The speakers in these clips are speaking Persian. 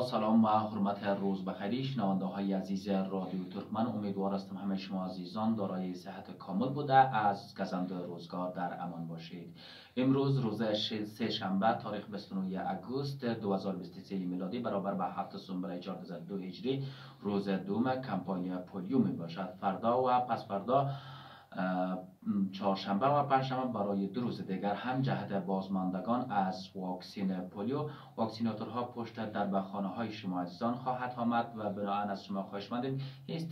سلام و حرمت روز بخیر شنونده های عزیز رادیو ترکمن. امیدوار هستم همه شما عزیزان دارای صحت کامل بوده از گزند روزگار در امان باشید. امروز روز سه شنبه تاریخ 29 اگوست 2023 میلادی برابر به 7 سپتامبر 1402 هجری روز دوم کمپاین پولیو می باشد. فردا و پس فردا چهارشنبه و پنجشنبه برای 2 روز دیگر هم جهت بازماندگان از واکسین پولیو واکسیناتورها پشت دربخانه های شما عزیزان خواهد آمد و بنابراین از شما خواهش می‌کنیم هیچ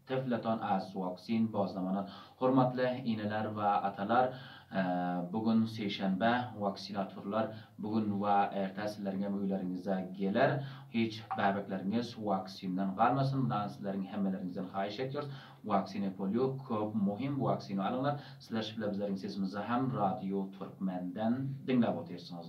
طفلتان از واکسین باز نمانند. Hurmatli ineler ve atalar, bugün seyşembe vaksinatorlar bugün ve ertesilerine uylarınıza gelir. Hiç bebekleriniz vaksinden kalmasın. Bundan sizlerin hemmelerinizden xahiş ediyoruz. Vaksine polio çok muhim. Vaksini alınlar. Sizler şimdi bizlerin sesimizi hem Radyo Türkmen'den dinleyebilirsiniz.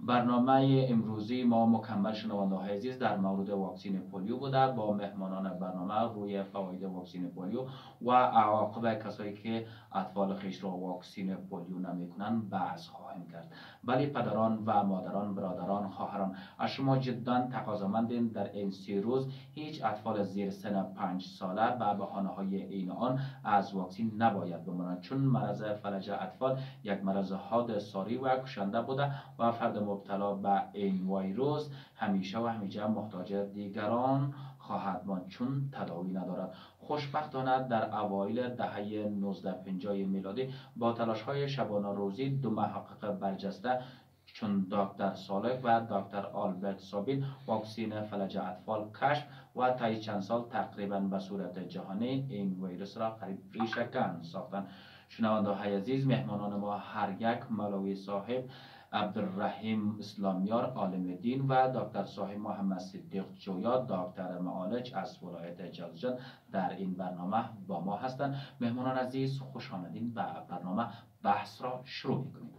برنامه امروزی ما مکمل شنونده های عزیز در مورد واکسین پولیو بوده. با مهمانان برنامه روی فواید واکسین پولیو و عواقب کسایی که اطفال خیش را واکسین پولیو نمیکنن بحث خواهیم کرد. ولی پدران و مادران، برادران، خواهران از شما جدا تقاضامندیم در این 3 روز هیچ اطفال زیر سن 5 ساله به بهانه های این آن از واکسین نباید بمانند، چون مرض فلج اطفال یک مرض حاد ساری و کشنده بوده و فرد مبتلا به این ویروس همیشه و همیشه محتاج دیگران خواهد ماند چون تداوی ندارد. خوشبختانه در اوایل دهه 1950 میلادی با تلاش های شبانه روزی 2 محقق برجسته چون دکتر صالح و دکتر آلبرت سابین واکسین فلج اطفال کشف و طی چند سال تقریبا به صورت جهانی این ویروس را قریب ریشه‌کن ساختند. شنونده های عزیز، مهمانان ما هر یک مولوی صاحب عبدالرحیم اسلامیار عالم دین و دکتر صاحب محمد صدیق جویا دکتر معالج از ولایت جلجان در این برنامه با ما هستند. مهمانان عزیز خوش آمدین. به برنامه بحث را شروع می‌کنیم.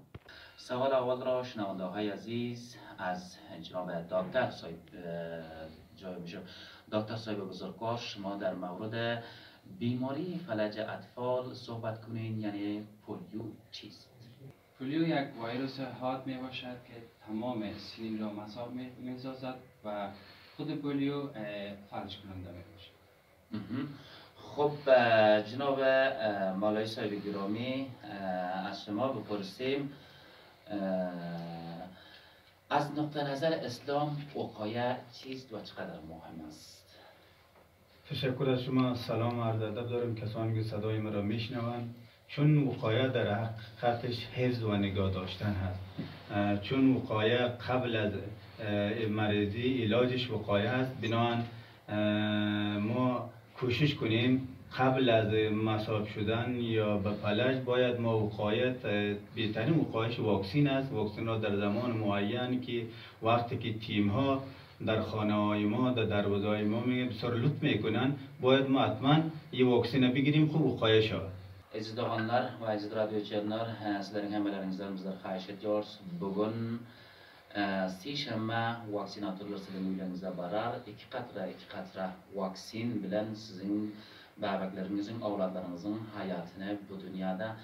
سوال اول را شنونده های عزیز از جناب دکتر صاحب جای میشه. دکتر صاحب بزرگوار، شما در مورد بیماری فلج اطفال صحبت کنین. یعنی پولیو چیست؟ پولیو یک ویروس حاد می باشد که تمام سنین را مصاب می سازد و خود پولیو فلج کننده می باشد. خب جناب مولوی صاحب گرامی، از شما بپرسیم از نقطه نظر اسلام وقایه چیست و چقدر مهم است؟ تشکر از شما. سلام عرض ادب دارم کسانی که صدای مرا میشنوند. چون وقایه در حقیقتش حفظ و نگاه داشتن هست، چون وقایه قبل از مریضی علاجش وقایه هست، بنابراین ما کوشش کنیم قبل از مصاب شدن یا به فلج باید ما وقایت بهترین وقایش واکسین است. واکسین را در زمان معین که وقتی که تیم ها در خانه های ما در دروازه های ما بسیار لطف میکنن باید ما حتما یه واکسین بگیریم خوب وقایه شود. Aziz doğanlar ve aziz radyocular, sizlerin hemmelerinizden bizler xahiş ediyoruz. Bugün seyşembe vaksinatorlar sizin uylarınıza barar. 2 qatra vaksin bilen sizin bebeklerinizin, avladlarınızın hayatını bu dünyada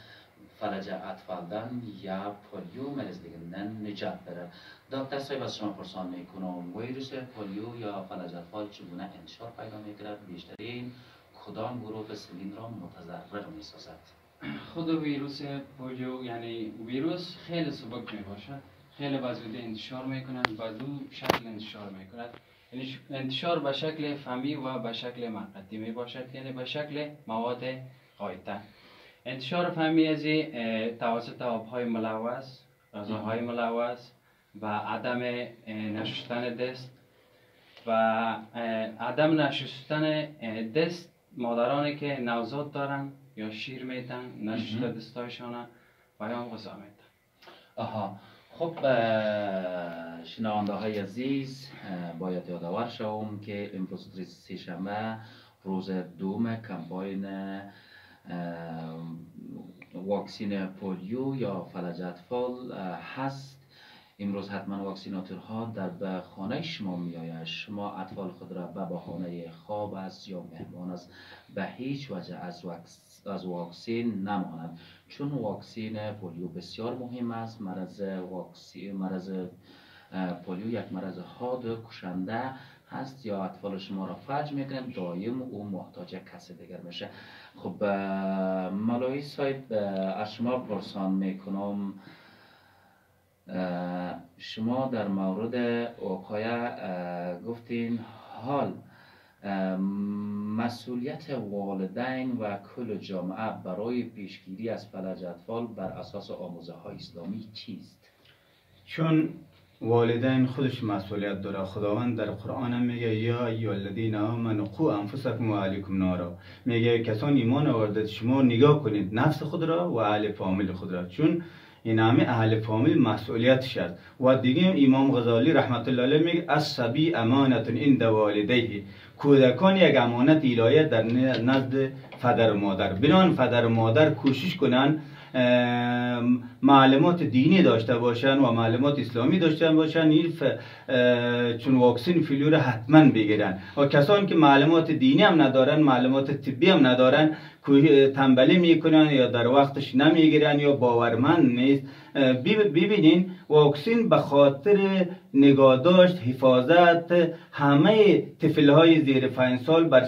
falaca atfaldan ya polio merizdliğinden nicat verir. Doktor Sayıp az şuma pursan میکنم ویروس پولیو یا فلج اطفال چگونه انتشار پیدا میکند؟ بیشترین کدام گروه سنین را متضرر می سازد؟ خود ویروس پولیو یعنی ویروس خیلی سبک می باشد، خیلی بزودی انتشار می کند و 2 شکل انتشار می کند. یعنی انتشار به شکل فمی و به شکل مقطعی می باشد، یعنی به شکل مواد غایطه. انتشار فمی از توسط آبهای ملوث، غذاهای ملوث و عدم نشستن دست و عدم نشستن دست مادرانی که نوزاد دارن یا شیر میتن نشسته دستایشان و یا غذا میتن. آها، خب شنونده های عزیز، باید یادآور شوم که امروز سه‌شنبه روز دوم کمپاین واکسین پولیو یا فلج اطفال هست. امروز حتما واکسیناتورها در به خانه شما میآید. شما اطفال خود را به بهانه خواب است یا مهمان است به هیچ وجه از واکسین نمانند، چون واکسین پولیو بسیار مهم است. مرض پولیو یک مرض حاد کشنده هست یا اطفال شما را فلج میکنه، دایم او محتاج کسی دیگر میشه. خب مولوی صاحب از شما پرسان میکنم، شما در مورد وقایع گفتین حال مسئولیت والدین و کل جامعه برای پیشگیری از فلج اطفال بر اساس آموزه های اسلامی چیست؟ چون والدین خودش مسئولیت داره. خداوند در قرآن میگه یا ایها الذین آمنوا قوا انفسکم و اهلیکم نارا، میگه کسان ایمان آوردید شما نگاه کنید نفس خود را و اهل فامیل خود را، چون این همه اهل فامیل مسئولیتش است. و دیگه امام غزالی رحمت الله علیه میگه الصبی امانت عند والدیه، کودکان یک امانت الهی در نزد پدر و مادر. بنان پدر و مادر کوشش کنن معلومات دینی داشته باشن و معلومات اسلامی داشته باشن، چون واکسن پولیو را حتما بگیرن. و کسانی که معلومات دینی هم ندارن، معلومات طبی هم ندارن، تنبلی میکنن یا در وقتش نمیگیرن یا باورمند نیست. ببینین واکسن به خاطر نگهداشت، حفاظت همه طفلهای زیر 5 سال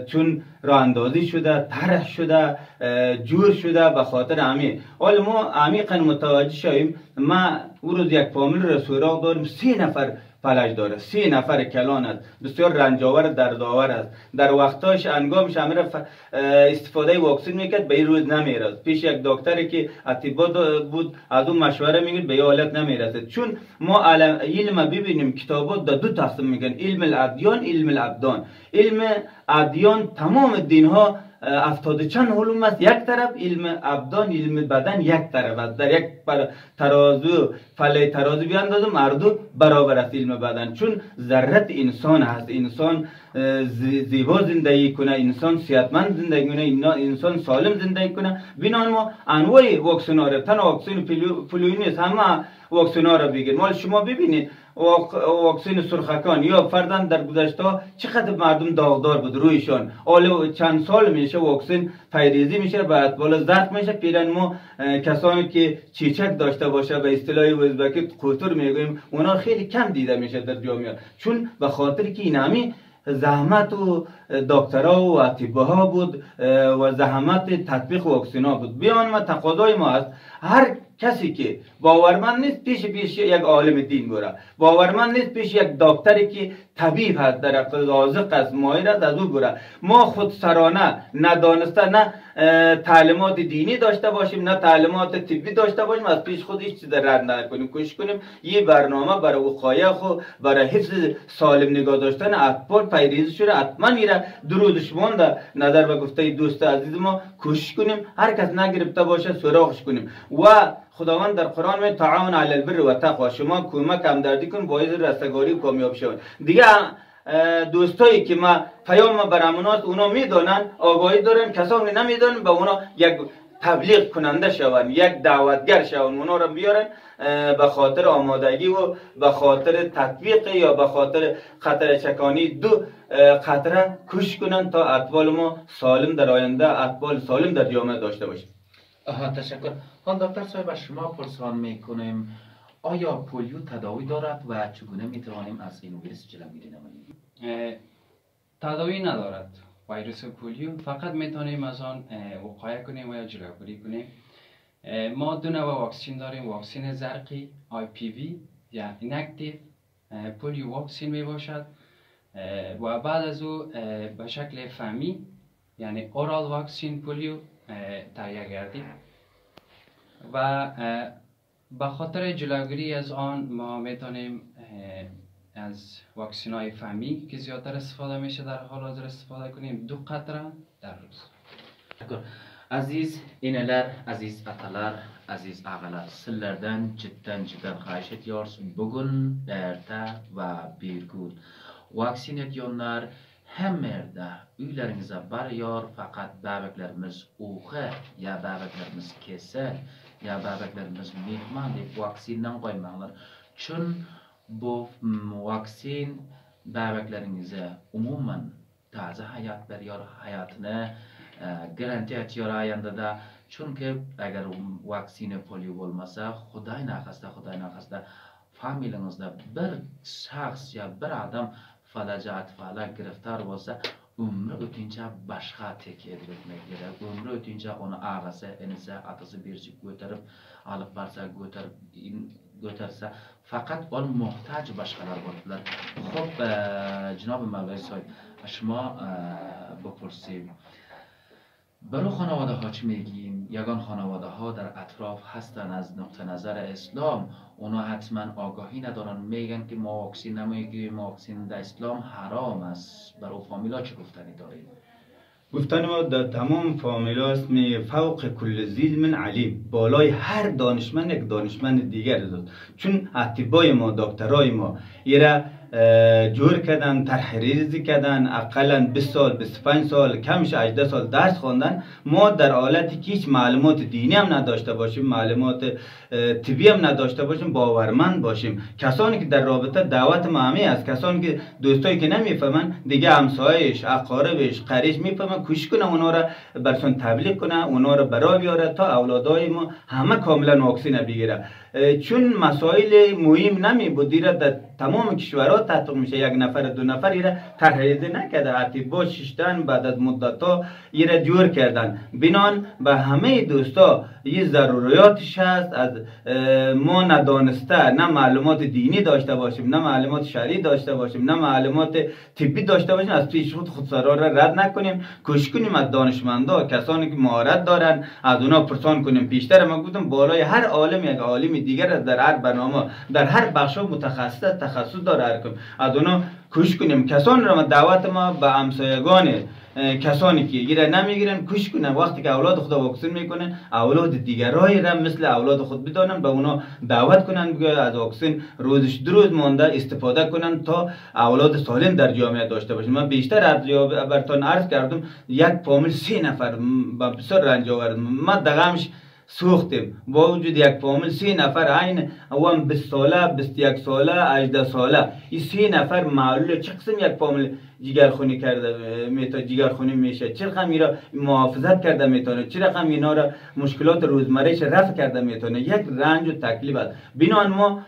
چون راه اندازی شده، طرح شده، جور شده به خاطر همه. حالا ما عمیقا متوجه شویم. ما او روز یک فامیل را سراغ داریم 3 نفر فلج داره، 3 نفر کلان است، بسیار رنجاور دردآور است. در وقتاش انگامش همه استفاده واکسن میکرد، به این روز نمیرسد. پیش یک دکتری که اطباء بود از اون مشوره میگید به این حالت نمیرسد. چون ما علم ببینیم کتابات در 2 تقسیم میگن، علم الادیان، علم الابدان. علم ادیان تمام دین ها 70 چند علوم است یک طرف، علم ابدان علم بدن یک طرف است. در یک ترازو فله ترازو بیاندازم مردو برابر است علم بدن، چون ذرت انسان هست. انسان زیبا زندگی کنه، انسان صحتمند زندگی کنه، انسان سالم زندگی کنه. بنان ما انواع واکسن ها را، تنها واکسن پولیو نیست، همه واکسن ها را بگیریم. مال شما ببینید واکسن سرخکان یا فردن در گذشته چقدر مردم داغدار بود رویشان، حالا چند سال میشه واکسن پیریزی میشه، بعد بالا زرد میشه. پیرن ما کسانی که چیچک داشته باشه به اصطلاح ازبکی قوتور میگویم، اونا خیلی کم دیده میشه در جامعه، چون به خاطر که این همه زحمت و دکترها و اطباء بود و زحمت تطبیق واکسن ها بود. بیان ما تقاضای ما است هر کسی که باورمند نیست پیش یک عالم دین بره، باورمند نیست پیش یک دکتری که طبیب هست، در رازق است، ماهر است، از او بره. ما خود سرانه ندانسته نه تعلیمات دینی داشته باشیم نه تعلیمات طبی داشته باشیم، از پیش خود هیچ چیز رد نکنیم. کوشش کنیم یه برنامه برای وقایع خو برای حفظ سالم نگاه داشتن اطفال پیریزی شده حتما میره. درود شما در نظر به گفته دوست عزیز ما کوشش کنیم هر کس نگرفته باشه سراغش کنیم. و خداوند در قرآن می تعاون علی البر و تقوا، شما کمک همدردی کن باعث رستگاری و کامیاب شود. دیگه دوستایی که ما پیام براموناست اونا میدونن، آگاهی دارن، کسانی نمیدونن به اونا یک تبلیغ کننده شون، یک دعوتگر شون، اونا رو بیارن به خاطر آمادگی و به خاطر تطبیق یا به خاطر خطر چکانی 2 خطره کش کنن تا اطفال ما سالم در آینده، اطفال سالم در جامعه داشته باشیم. تشکر. خان دکتر صاحب از شما پرسان میکنیم آیا پولیو تداوی دارد و چگونه میتوانیم از این ویروس جلوگیری نماییم؟ تداوی ندارد ویروس پولیو، فقط میتونیم از آن وقایه کنیم و یا جلوگیری کنیم. ما 2 نوع واکسن داریم، واکسن زرقی IPV یا ایناکتیو پولیو واکسن می باشد و بعد از او به شکل فمی یعنی اورال واکسن پولیو تهیه گردید و به خاطر جلوگیری از آن ما میتونیم از واکسن های فمی که زیادتر استفاده میشه در حال حاضر استفاده کنیم 2 قطره در روز. Aziz ineler, aziz atalar, aziz ağalar, sizlerden cidden xahiş ediyoruz. Bugün, ertə və bir gün vaksin ediyorlar. Hem yerde öylerinize varıyor fakat bebeklerimiz uğu ya bebeklerimiz keser ya bebeklerimiz mihman deyip vaksinden koymalar. Çünkü bu vaksin bebeklerinize umumen taze hayat veriyor, hayatını garanti ediyor ayında. Çünkü eğer vaksine polio olmasa Xuday naxasta familingizda bir shaxs ya bir odam falajat falak giriftar bo'lsa, umri o'tincha boshqa tek etmek kerak. Umri o'tincha uni og'asi, inisi, atasi berishib ko'tarib, olib borsa, ko'tarsa, faqat ol muhtoj boshqalar bo'ldilar. Xo'p, janob Mavloy sohib, shuma بپرسیم برای خانواده ها چی میگیم؟ یگان خانواده ها در اطراف هستن از نقطه نظر اسلام، اونا حتما آگاهی ندارن، میگن که ما واکسین نمیگیریم، واکسین در اسلام حرام است. برای فامیلا چی گفتنی داریم؟ گفتن ما در تمام فامیلا است می فوق کل ذی علم علیم، بالای هر دانشمند یک دانشمند دیگر است. چون اطبای ما، دکترای ما ایرا جور کردن، تحریزی کردن، اقلا 20 سال 25 سال کمش 18 سال درس خواندن. ما در حالتی که هیچ معلومات دینی هم نداشته باشیم، معلومات طبی هم نداشته باشیم، باورمند باشیم. کسانی که در رابطه دعوت ما همه است، کسانی که دوستایی که نمیفهمن دیگه همسایش، اقاربش، قریش میفهمن، کوشش کنه اونا را برسون تبلیغ کنه، اونا را برا بیاره تا اولادای ما همه کاملا واکسین بگیره. چون مسائل مهم نمی بود در تمام کشورها تطبیق میشه، یک نفر دو نفر ایره تحریز نکرده، اطباء ششتن بعد از مدت ها ایره جور کردن. بنان به همه دوستا یه ضروریاتش هست، از ما ندانسته، نه معلومات دینی داشته باشیم، نه معلومات شرعی داشته باشیم، نه معلومات طبی داشته باشیم، از پیش خودسرا را رد نکنیم. کوشش کنیم از دانشمندا، کسانی که مهارت دارن از اونا پرسان کنیم. پیشتر ما گفتم بالای هر عالم یک عالم دیگر در هر برنامه، در هر بخش متخصص تخصص داره هر کم. از اونا کوشش کنیم. کسان را دعوت ما به همسایگان، کسانی که گیره نمیگیرن کوشش کنن وقتی که اولاد خود واکسین میکنن اولاد دیگرای را مثل اولاد خود بدانن، به اونا دعوت کنن که از واکسین روزش 2 روز مانده استفاده کنن تا اولاد سالم در جامعه داشته باشن. من بیشتر از براتون عرض کردم، یک فامیل 3 نفر با بسیار رنج آورد. ما دغمش سوختیم با وجود یک فامیل 3 نفر عین اوام 20 ساله 21 ساله 18 ساله، این 3 نفر معلول چه قسم یک فامیل جگرخونی کرده میتونه، جگرخونی میشه، چه رقم ایرا محافظت کرده میتونه، چه رقم اینا را مشکلات روزمرهش رفع کرده میتونه. یک رنج و تکلیف است. بنان ما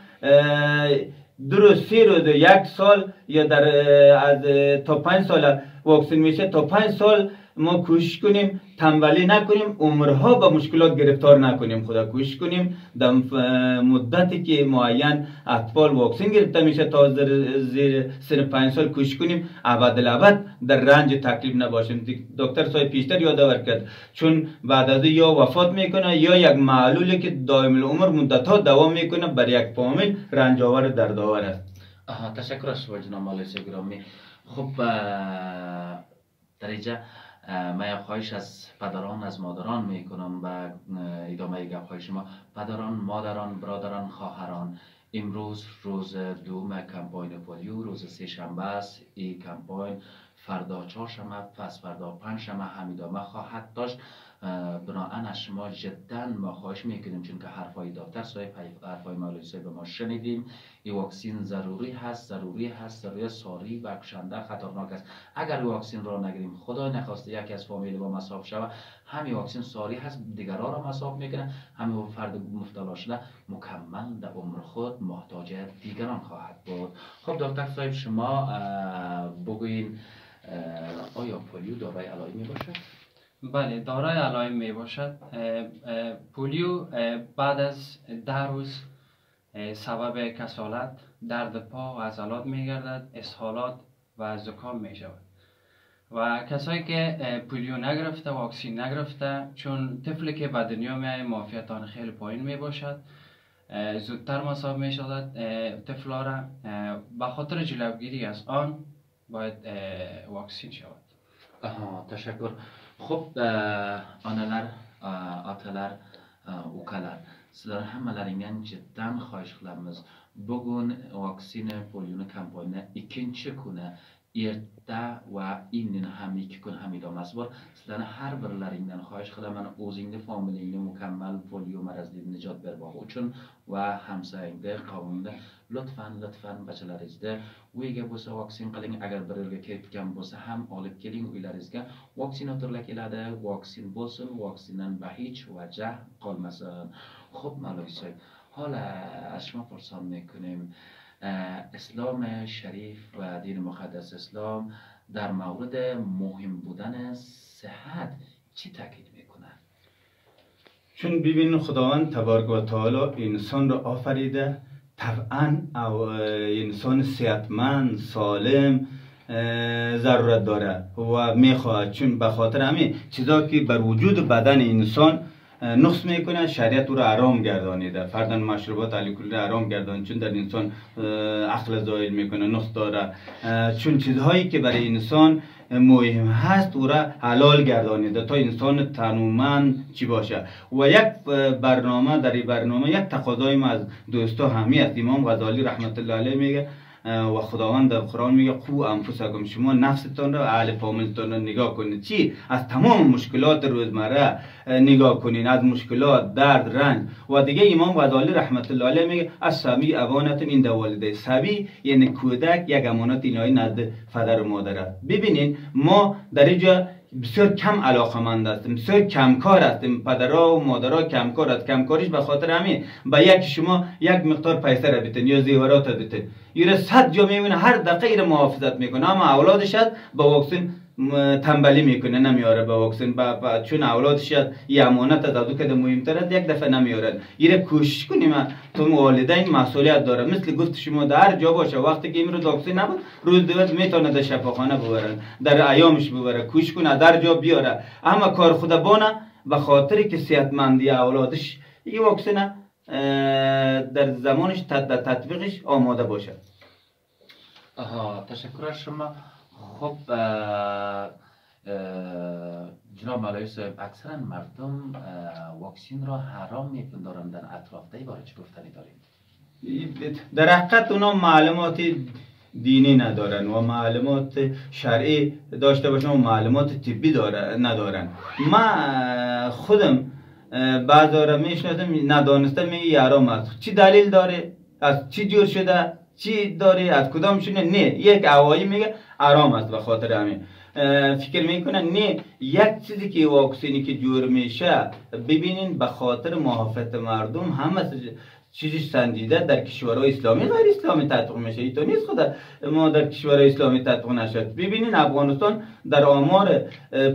2 روز 3 روز 1 سال یا در از تا 5 سال واکسین میشه، تا 5 سال ما کوشش کنیم تنبلی نکنیم، عمرها با مشکلات گرفتار نکنیم. خدا کوشش کنیم در مدتی که معین اطفال واکسین گرفته میشه تا زیر سن 5 سال کوشش کنیم ابدالابد در رنج تکلیف نباشیم. دکتر صاحب پیشتر یادآور کرد، چون بعد از یا وفات میکنه یا یک معلولی که دائم العمر مدت ها دوام میکنه، بر یک فامیل رنج آور دردآور است. تشکر از شما جناب مولوی گرامی. خب در اینجا من خواهش از پدران از مادران میکنم و ادامه گپ شما. پدران، مادران، برادران، خواهران، امروز روز دوم کمپاین پولیو، روز 3 شنبه است. این کمپاین فردا 4 شنبه، پس فردا 5 شنبه هم ادامه خواهد داشت. بنابراین از شما جدا ما خواهش میکنیم، چون که حرفای دکتر صاحب، حرفای مولوی صاحب ما شنیدیم، این واکسین ضروری هست، ضروری ساری و کشنده خطرناک است. اگر واکسین را نگیریم، خدا نخواسته یکی از فامیل با مصاب شود، همین واکسین ساری هست، دیگران را مصاب میکنه، همین فرد مبتلا شده مکمل در عمر خود محتاج دیگران خواهد بود. خب دکتر صاحب شما بگوین آیا پولیو دارای علائم می باشد؟ بله، دارای علائم می باشد. پولیو بعد از 10 روز سبب کسالت، درد پا و عضلات می گردد، اسهالات و زکام می شود. و کسایی که پولیو نگرفته، واکسین نگرفته، چون طفلی که به دنیا می آید معافیت آن خیلی پایین می باشد، زودتر مصاب می شود طفلا را. به خاطر جلوگیری از آن باید واکسین شود. تشکر. خب آنلر، آتلر، اوکلر sizlar hammalaringdan jiddan xohish qilamiz, bugun vaksina poliyoni kampaniya 2-kuni erta va indin ham 2 kun ham idomasi bor. Sizlarni har birlaringdan xohish qilaman, o'zingni familingni mukammal poliyo marazidan nijot bermoq uchun va hamsoyangda, qavmingda lutfan bachalaringizda uyga bo'lsa vaksin qiling, agar bir yerga ketgan bo'lsa ham olib keling uylaringizga. Vaksinatorlar keladi, vaksin bo'lsin, vaksindan hech vajah qolmasin. Xo'p, Mavloy sohib, حالا از شما پرسان میکنیم اسلام شریف و دین مقدس اسلام در مورد مهم بودن صحت چی تاکید میکنه؟ چون ببین خداوند تبارک و تعالی انسان را آفریده، طبعا انسان صحتمند سالم ضرورت داره و میخواهد، چون به خاطر همین چیزا که بر وجود بدن انسان نقص میکنه شریعت او را حرام گردانیده. فرضاً مشروبات الکلی را حرام گردانیده چون در انسان عقل زایل میکنه، نقص داره. چون چیزهایی که برای انسان مهم هست او را حلال گردانیده تا انسان تنومند چی باشه. و یک برنامه در این برنامه یک تقاضای ما از دوستا همی است. امام غزالی رحمت الله علیه میگه و خداوند در قرآن میگه قو انفسکم، شما نفستان را اهل فامیلتان را نگاه کنید. چی؟ از تمام مشکلات روزمره نگاه کنید، از مشکلات، درد، رنج. و دیگه امام غزالی رحمت الله علیه میگه از صبی امانت این والده. صبی یعنی کودک یک امانت الهی نزد پدر و مادره. ببینین ما در اینجا بسیار کم علاقمند هستیم، بسیار کمکار هستیم. پدرها و مادرها کمکار هست. کمکاریش به خاطر همین به یک شما یک مقدار پیسه را بتین یا زیورات را بتین، ایره 100 جا میبینه هر دقیقه ایره محافظت میکنه، اما اولادش هست با واکسن تنبلی میکنه نمیاره با واکسن. چون اولادش هست یه امانت از او که مهمتر است یک دفعه نمیاره. ایره کوشش کنیم تو والدین مسئولیت داره. مثل گفت شما در هر جا باشه وقتی که این رو واکسن نبود روز دیگه میتونه در شفاخانه ببرن، در ایامش ببره، کوشش کنه در جا بیاره. اما کار خودبانه به خاطر که صحتمندی اولادش این واکسن در زمانش تطبیقش آماده باشه. تشکر از شما. خب جناب مولوی صاحب، اکثرا مردم واکسین را حرام میپندارند در اطراف. در این باره چه گفتنی دارید؟ در حقیقت اونا معلومات دینی ندارن و معلومات شرعی داشته باشن و معلومات طبی ندارن. من خودم بعضا را میشناسم ندانسته میگه حرام است. چی دلیل داره؟ از چی جور شده؟ چی داره؟ از کدام شونه؟ نه، یک هوایی میگه حرام است. به خاطر همین فکر میکنن نه، یک چیزی که واکسینی که جور میشه ببینین به خاطر محافظت مردم همه چیزش سنجیده در کشورهای اسلامی غیر اسلامی تطبیق میشه. این تو نیست خدا ما در کشورهای اسلامی تطبیق نشد. ببینین افغانستان در آمار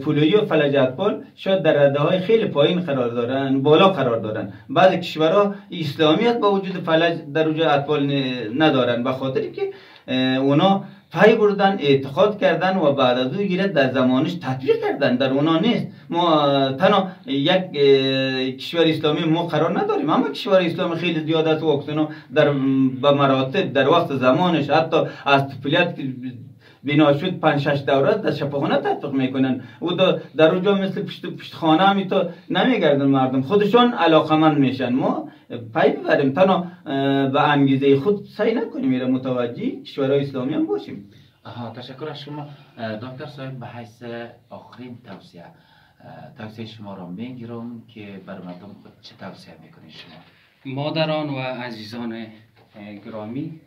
پولیو و فلج اطفال شاید در رده‌های خیلی پایین قرار دارن، بالا قرار دارن. بعضی کشورها اسلامی است با وجود فلج در وجود اطفال ندارن، به خاطری که اونا پای بردن، اعتقاد کردن و بعد از او گیرد در زمانش تطبیق کردن. در اونا نیست. ما تنها یک کشور اسلامی ما قرار نداریم، اما کشور اسلامی خیلی زیاد است واکسن در به مراتب در وقت زمانش حتی از طفولیت بنا شد 5-6 دوره در شفاخانه تطبیق میکنن و در اونجا مثل پشت خانه همی تو نمیگردن، مردم خودشان علاقمند میشن. ما پای ببریم تنها به انگیزه خود سعی نکنیم میره متوجه کشورهای اسلامی هم باشیم. تشکر از شما دکتر صاحب. به حیث آخرین توصیه شما را میگیرم که بر مردم خود چه توصیه میکنید شما؟ مادران و عزیزان گرامی،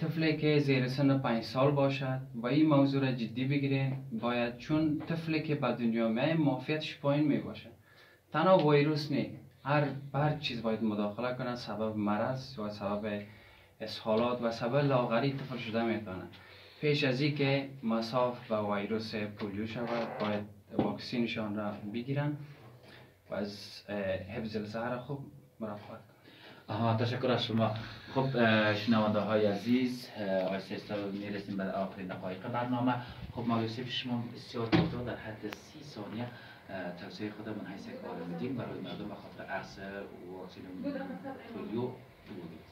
طفلی که زیر سن 5 سال باشد و این موضوع را جدی بگیرین باید، چون طفلی که به دنیا میاد معافیتش پایین می باشه. تنها ویروس نه، هر چیز باید مداخله کنه، سبب مرض و سبب اسهالات و سبب لاغری طفل شده میتونه. پیش از این که مصاف به ویروس پولیو شود باید واکسینشان را بگیرن و از حفظ الصحه خوب مراقبت کنن. تشکر از شما. خب شنونده های عزیز، آیسته میرسیم به آخرین دقایق برنامه. خب مولوی صاحب شما بسیار کوتاه در حد 30 ثانیه توصیه خود من حیث یک عالم دین برای مردم به خاطر عرض واکسن پولیو بگویید.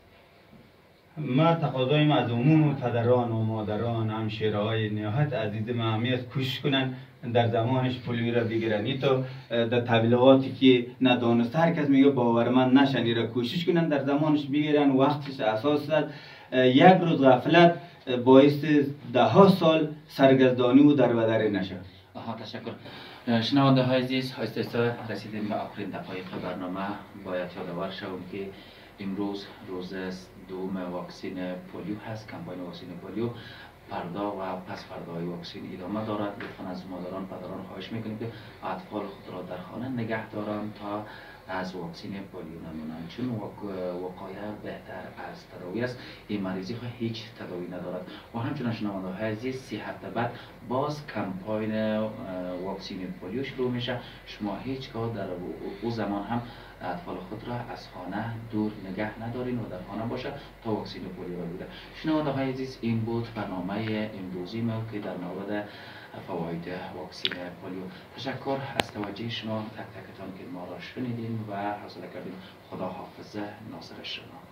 ما تقاضایم از عموم پدران و مادران، همشیرهای نهایت عزیز مهمی است کوشش کنن در زمانش پولیو را بگیرن. این تو در تبلیغاتی که ندانسته هر کس میگه باورمند نشن، را کوشش کنن در زمانش بگیرن. وقتش اساس است. یک روز غفلت باعث 10 سال سرگردانی و دربدری نشه. تشکر. شنونده های عزیز، آهسته رسیدیم به آخرین دقایق برنامه. باید یادآور شوم که امروز روز دوم واکسین پولیو هست. کمپاین واکسین پولیو فردا و پس فردای واکسین ادامه دارد. لطفا از مادران پدران خواهش میکنیم که اطفال خود را در خانه نگه دارند تا از واکسین پولیو نمونند، چون وقایع بهتر از تداوی است. این مریضی ها هیچ تداوی ندارد. و همچنان شنونده های عزیز، 3 هفته بعد باز کمپاین واکسین پولیو شروع میشه. شما هیچگاه در او زمان هم اطفال خود را از خانه دور نگه ندارین و در خانه باشه تا واکسین پولیو را بگیره. شنونده های عزیز، این بود برنامه امروزی ما که در مورد فواید واکسین پولیو. تشکر از توجه شما تک تکتان که ما را شنیدین و حوصله کردین. خدا حافظ. ناصر شما.